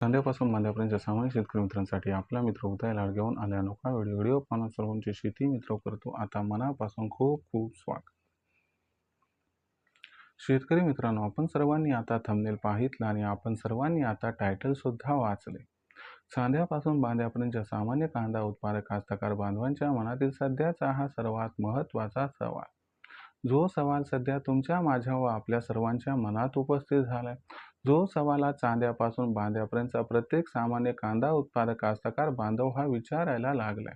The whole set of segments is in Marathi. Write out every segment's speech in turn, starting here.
कांद्यापासून बांध्यापर्यंतच्या सामान्य शेतकरी मित्रांसाठी आपला मित्र उदय लाड घेऊन आले अनोखा व्हिडिओ पाहून सर्वांची शेती मित्र करतो आता मनापासून खूप खूप स्वागत. शेतकरी मित्रांनो, आपण सर्वांनी आता थंबनेल पाहितलं आणि आपण सर्वांनी आता टायटल सुद्धा वाचले. कांद्यापासून बांध्यापर्यंतच्या सामान्य कांदा उत्पादक कास्तकार बांधवांच्या मनातील सध्याचा हा सर्वात महत्त्वाचा सवाल, जो सवाल सध्या तुमच्या, माझ्या व आपल्या सर्वांच्या मनात उपस्थित झालाय, जो सवाल चांद्यापासून बांध्यापर्यंतचा प्रत्येक सामान्य कांदा उत्पादक कास्तकार बांधव हा विचारायला लागलाय.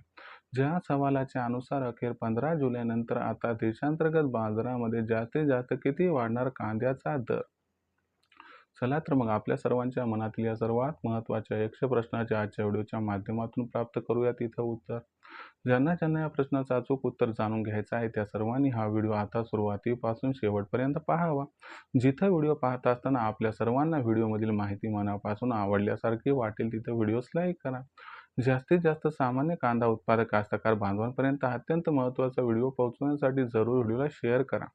ज्या सवालाच्या अनुसार अखेर 15 जुलैनंतर आता देशांतर्गत बाजारामध्ये जास्तीत जास्त किती वाढणार कांद्याचा दर? चला तर मग आपल्या सर्वांच्या मनातील या सर्वात महत्त्वाच्या 100 प्रश्नाच्या आजच्या व्हिडिओच्या माध्यमातून प्राप्त करूया तिथं उत्तर. ज्यांना या प्रश्नाचं अचूक उत्तर जाणून घ्यायचं आहे त्या सर्वांनी हा व्हिडिओ आता सुरुवातीपासून शेवटपर्यंत पाहावा. जिथं व्हिडिओ पाहत असताना आपल्या सर्वांना व्हिडिओमधील माहिती मनापासून आवडल्यासारखी वाटेल तिथं व्हिडिओस लाईक करा. जास्तीत जास्त सामान्य कांदा उत्पादक कास्तकार बांधवांपर्यंत अत्यंत महत्त्वाचा व्हिडिओ पोहोचवण्यासाठी जरूर व्हिडिओला शेअर करा.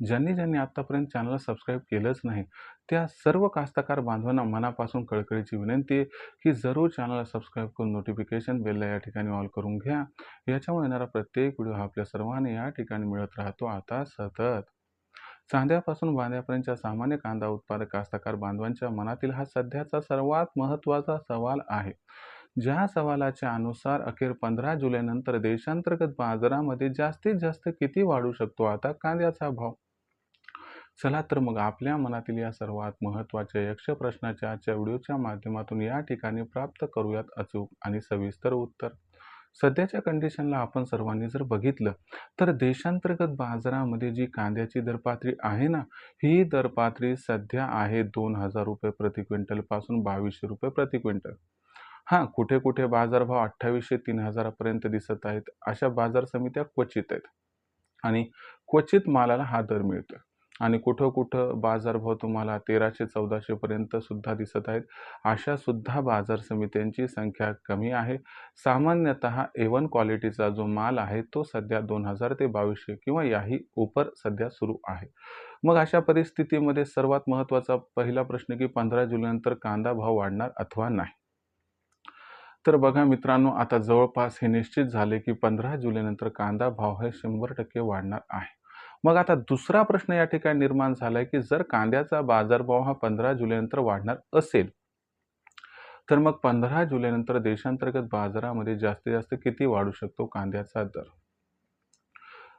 ज्यांनी आतापर्यंत चॅनलला सबस्क्राईब केलंच नाही त्या सर्व कास्तकार बांधवांना मनापासून कळकळीची विनंती आहे की जरूर चॅनलला सबस्क्राईब करून नोटिफिकेशन बेलला या ठिकाणी ऑल करून घ्या. याच्यामुळे येणारा प्रत्येक व्हिडिओ आपल्या सर्वांना या ठिकाणी मिळत राहतो आता सतत. कांद्यापासून बांध्यापर्यंतच्या सामान्य कांदा उत्पादक कास्तकार बांधवांच्या मनातील हा सध्याचा सर्वात महत्त्वाचा सवाल आहे. ज्या सवालाच्या अनुसार अखेर 15 जुलैनंतर देशांतर्गत बाजारामध्ये जास्तीत जास्त किती वाढू शकतो आता कांद्याचा भाव? चला तर मग आपल्या मनातील या सर्वात महत्त्वाच्या 100 प्रश्नाच्या आजच्या व्हिडिओच्या माध्यमातून या ठिकाणी प्राप्त करूयात अचूक आणि सविस्तर उत्तर. सध्याच्या कंडिशनला आपण सर्वांनी जर बघितलं तर देशांतर्गत बाजारामध्ये जी कांद्याची दरपातळी आहे ना, ही दरपातळी सध्या आहे 2000 रुपये प्रति क्विंटल पासून 2200 रुपये प्रति क्विंटल. हां, कुठे कुठे बाजारभाव 2800-3000 पर्यंत दिसत आहेत. अशा बाजार समित्या क्वचित आहेत आणि क्वचित मालाला हा दर मिळतो आणि कुठं बाजारभाव तुम्हाला 1300-1400 पर्यंत सुद्धा दिसत आहेत. अशा सुद्धा बाजार समित्यांची संख्या कमी आहे. सामान्यतः A1 क्वालिटीचा जो माल आहे तो सध्या 2000 ते 2200 किंवा याही उपर सध्या सुरू आहे. मग अशा परिस्थितीमध्ये सर्वात महत्त्वाचा पहिला प्रश्न की 15 जुलैनंतर कांदा भाव वाढणार अथवा नाही? तर बघा मित्रांनो, आता जवळपास हे निश्चित झाले की 15 जुलैनंतर कांदा भाव हे 100% वाढणार आहे. मग आता दुसरा प्रश्न या ठिकाणी निर्माण झालाय की जर कांद्याचा बाजारभाव हा 15 जुलैनंतर वाढणार असेल तर मग 15 जुलैनंतर देशांतर्गत बाजारामध्ये जास्तीत जास्त किती वाढू शकतो कांद्याचा दर?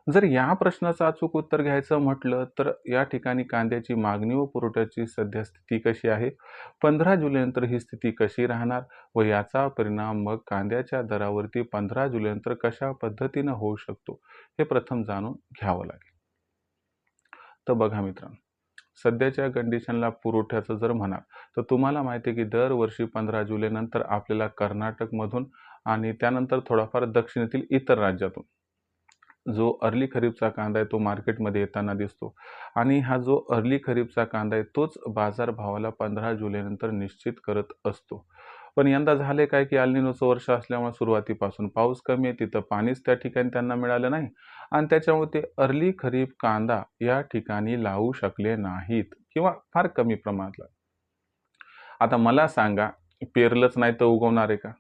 जर या प्रश्नाचं अचूक उत्तर घ्यायचं म्हटलं तर या ठिकाणी कांद्याची मागणी व पुरवठ्याची सध्या स्थिती कशी आहे, 15 जुलैनंतर ही स्थिती कशी राहणार व याचा परिणाम मग कांद्याच्या दरावरती 15 जुलैनंतर कशा पद्धतीनं होऊ शकतो हे प्रथम जाणून घ्यावं लागेल. तर बघा मित्रांनो, सध्याच्या कंडिशनला पुरवठ्याचं जर म्हणाल तर तुम्हाला माहिती आहे की दरवर्षी 15 जुलैनंतर आपल्याला कर्नाटकमधून आणि त्यानंतर थोडाफार दक्षिणेतील इतर राज्यातून जो अर्ली खरीपचा कांदा आहे तो मार्केटमध्ये येताना दिसतो आणि हा जो अर्ली खरीपचा कांदा आहे तोच बाजारभावाला 15 जुलैनंतर निश्चित करत असतो. पण यंदा झाले काय की अल्निनोचं वर्ष असल्यामुळे सुरुवातीपासून पाऊस कमी आहे, तिथं पाणीच त्या ठिकाणी त्यांना मिळालं नाही आणि त्याच्यामुळे ते अर्ली खरीप कांदा या ठिकाणी लावू शकले नाहीत किंवा फार कमी प्रमाणात. आता मला सांगा, पेरलंच नाही तर उगवणार आहे का?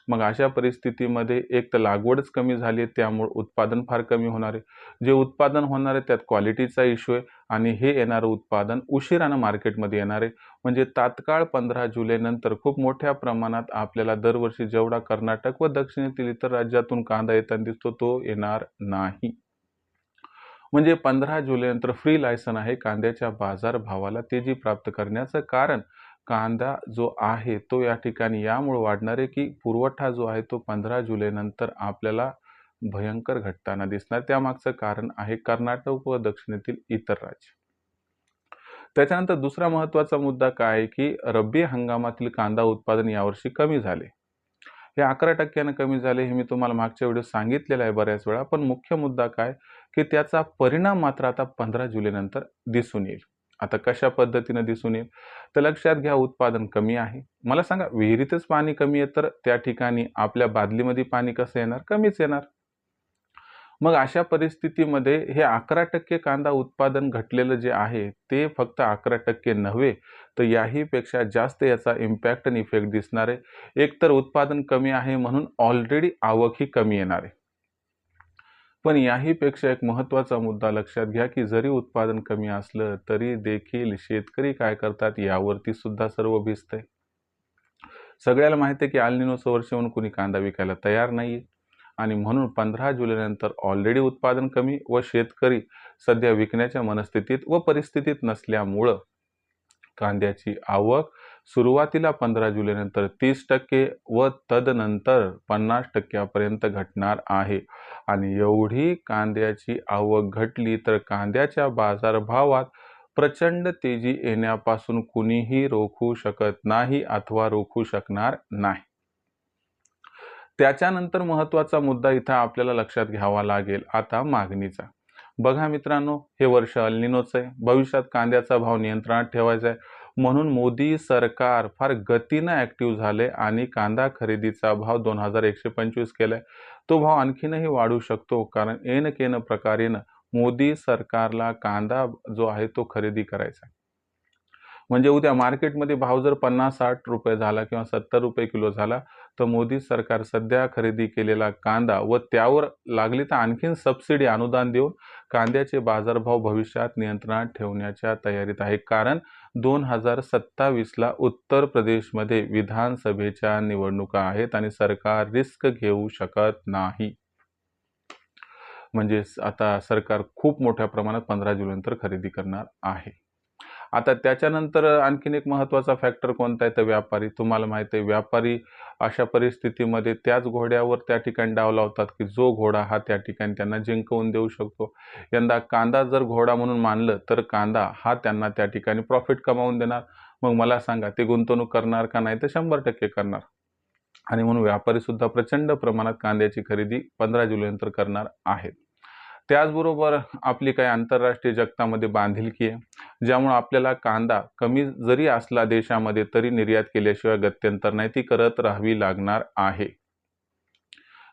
मग अशा परिस्थितीमध्ये एक तर लागवडच कमी झाली त्यामुळे उत्पादन फार कमी होणार आहे. जे उत्पादन होणार आहे त्यात क्वालिटीचा इश्यू आहे आणि हे येणारं उत्पादन उशिरानं मार्केटमध्ये येणार आहे. म्हणजे तात्काळ 15 जुलैनंतर खूप मोठ्या प्रमाणात आपल्याला दरवर्षी जेवढा कर्नाटक व दक्षिणेतील इतर राज्यातून कांदा येताना दिसतो तो येणार नाही. म्हणजे 15 जुलैनंतर फ्री लायसन आहे कांद्याच्या बाजारभावाला तेजी प्राप्त करण्याचं. कारण कांदा जो आहे तो या ठिकाणी यामुळे वाढणार आहे की पुरवठा जो आहे तो 15 जुलैनंतर आपल्याला भयंकर घटताना दिसणार. त्यामागचं कारण आहे कर्नाटक व दक्षिणेतील इतर राज्य. त्याच्यानंतर दुसरा महत्त्वाचा मुद्दा काय आहे की रब्बी हंगामातील कांदा उत्पादन यावर्षी कमी झाले. हे 11% कमी झाले हे मी तुम्हाला मागच्या व्हिडिओ सांगितलेलं आहे बऱ्याच वेळा. पण मुख्य मुद्दा काय की त्याचा परिणाम मात्र आता 15 जुलैनंतर दिसून येईल. आता कशा पद्धतीने दिसून येईल तर लक्षात घ्या, उत्पादन कमी आहे. मला सांगा, विहिरीतच पाणी कमी आहे तर त्या ठिकाणी आपल्या बादलीमध्ये पाणी कसं येणार? कमीच येणार. मग अशा परिस्थितीमध्ये हे 11% कांदा उत्पादन घटलेलं जे आहे ते फक्त 11% नव्हे तर याहीपेक्षा जास्त याचा इम्पॅक्ट आणि इफेक्ट दिसणार आहे। एकतर उत्पादन कमी आहे म्हणून ऑलरेडी आवकही कमी येणार आहे। पण याहीपेक्षा एक महत्त्वाचा मुद्दा लक्षात घ्या, की जरी उत्पादन कमी असलं तरी देखील शेतकरी काय करतात यावरती सुद्धा सर्व भिजतंय। सगळ्याला माहिती आहे की एल निनोचं वर्ष म्हणून कुणी कांदा विकायला तयार नाहीये आणि म्हणून 15 जुलैनंतर ऑलरेडी उत्पादन कमी व शेतकरी सध्या विकण्याच्या मनस्थितीत व परिस्थितीत नसल्यामुळं कांद्याची आवक सुरुवातीला 15 जुलैनंतर 30% व तदनंतर 50% पर्यंत घटणार आहे आणि एवढी कांद्याची आवक घटली तर कांद्याच्या बाजारभावात प्रचंड तेजी येण्यापासून कुणीही रोखू शकत नाही अथवा रोखू शकणार नाही। त्याच्यानंतर महत्त्वाचा मुद्दा इथं आपल्याला लक्षात घ्यावा लागेल आता मागणीचा। बघा मित्रांनो, हे वर्ष एल निनोचं आहे, भविष्यात कांद्याचा भाव नियंत्रणात ठेवायचा आहे म्हणून मोदी सरकार फार गतीनं ॲक्टिव्ह झाले आणि कांदा खरेदीचा भाव 2125 केलाय। तो भाव आणखीनही वाढू शकतो कारण एन प्रकारेनं मोदी सरकारला कांदा जो आहे तो खरेदी करायचा आहे। म्हणजे उद्या मार्केटमध्ये भाव जर 50-60 रुपये झाला किंवा 70 रुपये किलो झाला तर मोदी सरकार सध्या खरेदी केलेला कांदा व त्यावर लागली तर आणखीन सबसिडी अनुदान देऊन कांद्याचे बाजारभाव भविष्यात नियंत्रणात ठेवण्याच्या तयारीत आहे। कारण 2027ला उत्तर प्रदेशमध्ये विधानसभेच्या निवडणुका आहेत आणि सरकार रिस्क घेऊ शकत नाही। म्हणजे आता सरकार खूप मोठ्या प्रमाणात 15 जुलैनंतर खरेदी करणार आहे। आता त्याच्यानंतर आणखीन एक महत्त्वाचा फॅक्टर कोणता आहे तर व्यापारी। तुम्हाला माहिती आहे व्यापारी अशा परिस्थितीमध्ये त्याच घोड्यावर त्या ठिकाणी डाव लावतात की जो घोडा हा त्या ठिकाणी त्यांना जिंकवून देऊ शकतो। यंदा कांदा जर घोडा म्हणून मानलं तर कांदा हा त्यांना त्या ठिकाणी प्रॉफिट कमावून देणार। मग मला सांगा ते गुंतवणूक करणार का नाही तर 100% करणार आणि म्हणून व्यापारी सुद्धा प्रचंड प्रमाणात कांद्याची खरेदी 15 जुलैनंतर करणार आहेत। त्याचबरोबर आपली काही आंतरराष्ट्रीय जगतामध्ये बांधिलकी आहे ज्यामुळे आपल्याला कांदा कमी जरी असला देशामध्ये तरी निर्यात केल्याशिवाय गत्यंतर नाही, ती करत राहावी लागणार आहे।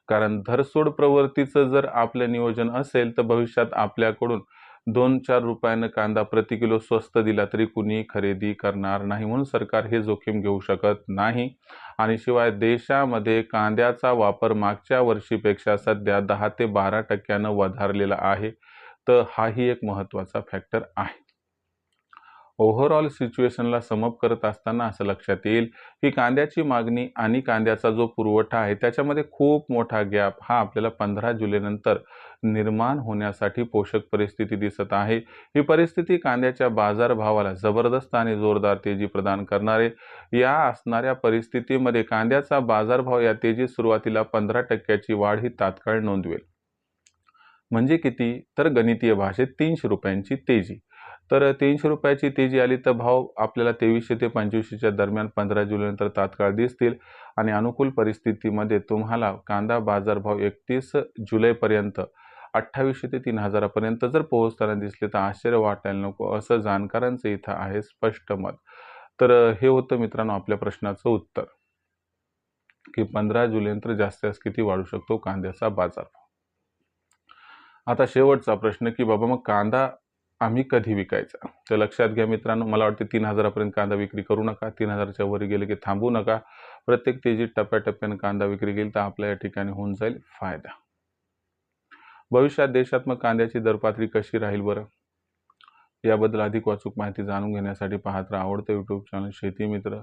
कारण धरसोड प्रवृत्तीचं जर आपलं नियोजन असेल तर भविष्यात आपल्याकडून 2-4 रुपयानं कांदा प्रति किलो स्वस्त दिला तरी कुणी खरेदी करणार नाही म्हणून सरकार हे जोखीम घेऊ शकत नाही। आणि शिवाय देशामध्ये कांद्याचा वापर मागच्या वर्षीपेक्षा सध्या 10 ते 12% वधारलेला आहे, तर हाही एक महत्त्वाचा फॅक्टर आहे। ओव्हरऑल सिच्युएशनला समअप करत असताना असं लक्षात येईल की कांद्याची मागणी आणि कांद्याचा जो पुरवठा आहे त्याच्यामध्ये खूप मोठा गॅप हा आपल्याला 15 जुलैनंतर निर्माण होण्यासाठी पोषक परिस्थिती दिसत आहे। ही परिस्थिती कांद्याच्या बाजारभावाला जबरदस्त आणि जोरदार तेजी प्रदान करणार आहे। या असणाऱ्या परिस्थितीमध्ये कांद्याचा बाजारभाव या तेजीत सुरुवातीला 15%ची वाढ ही तात्काळ नोंदवेल। म्हणजे किती तर गणितीय भाषेत 300 रुपयांची तेजी। तर 300 रुपयाची तेजी आली तर भाव आपल्याला 2300 ते 2500च्या दरम्यान 15 जुलैनंतर तात्काळ दिसतील आणि अनुकूल परिस्थितीमध्ये तुम्हाला कांदा बाजारभाव 31 जुलैपर्यंत 2800 ते 3000 पर्यंत जर पोहोचताना दिसले तर आश्चर्य वाटायला नको असं जाणकारांचं इथं आहे स्पष्ट मत। तर हे होतं मित्रांनो आपल्या प्रश्नाचं उत्तर की 15 जुलैनंतर जास्तीत जास्त किती वाढू शकतो कांद्याचा बाजारभाव। आता शेवटचा प्रश्न की बाबा मग कांदा आम्ही कधी विकायचा तर लक्षात घ्या मित्रांनो, मला वाटते 3000 पर्यंत कांदा विक्री करू नका। 3000च्या वर गेले की थांबू नका। प्रत्येक तेजीत टप्प्याटप्प्याने कांदा विक्री गेली तर आपल्या या ठिकाणी होऊन जाईल फायदा। भविष्यात देशात मग कांद्याची दरपातळी कशी राहील बरं, याबद्दल अधिक अचूक माहिती जाणून घेण्यासाठी पाहत राहा आवडतं यूट्यूब चॅनल शेती मित्र।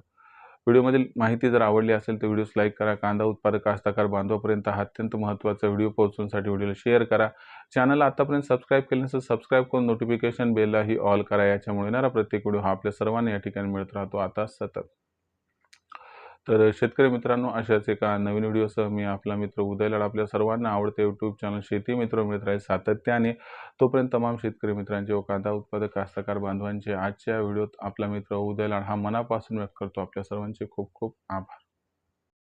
व्हिडिओमधील माहिती जर आवडली असेल तर व्हिडिओस लाईक करा। कांदा उत्पादक कास्तकार बांधवापर्यंत हा अत्यंत महत्त्वाचा व्हिडिओ पोहोचवण्यासाठी व्हिडिओला शेअर करा। चॅनलला आतापर्यंत सबस्क्राईब केलं नसेल सबस्क्राईब करून नोटिफिकेशन बेललाही ऑल करा। याच्यामुळे येणारा प्रत्येक व्हिडिओ हा आपल्या सर्वांना या ठिकाणी मिळत राहतो आता सतत। तर शेतकरी मित्रांनो, अशाच एका नवीन व्हिडिओसह मी आपला मित्र उदय लाड आपल्या सर्वांना आवडते यूट्यूब चॅनल शेती मित्र मिळत राहील सातत्याने। तोपर्यंत तमाम शेतकरी मित्रांचे व कांदा उत्पादक कास्तकार बांधवांचे आजच्या व्हिडिओत आपला मित्र उदय लाड हा मनापासून व्यक्त करतो। आपल्या सर्वांचे खूप खूप आभार।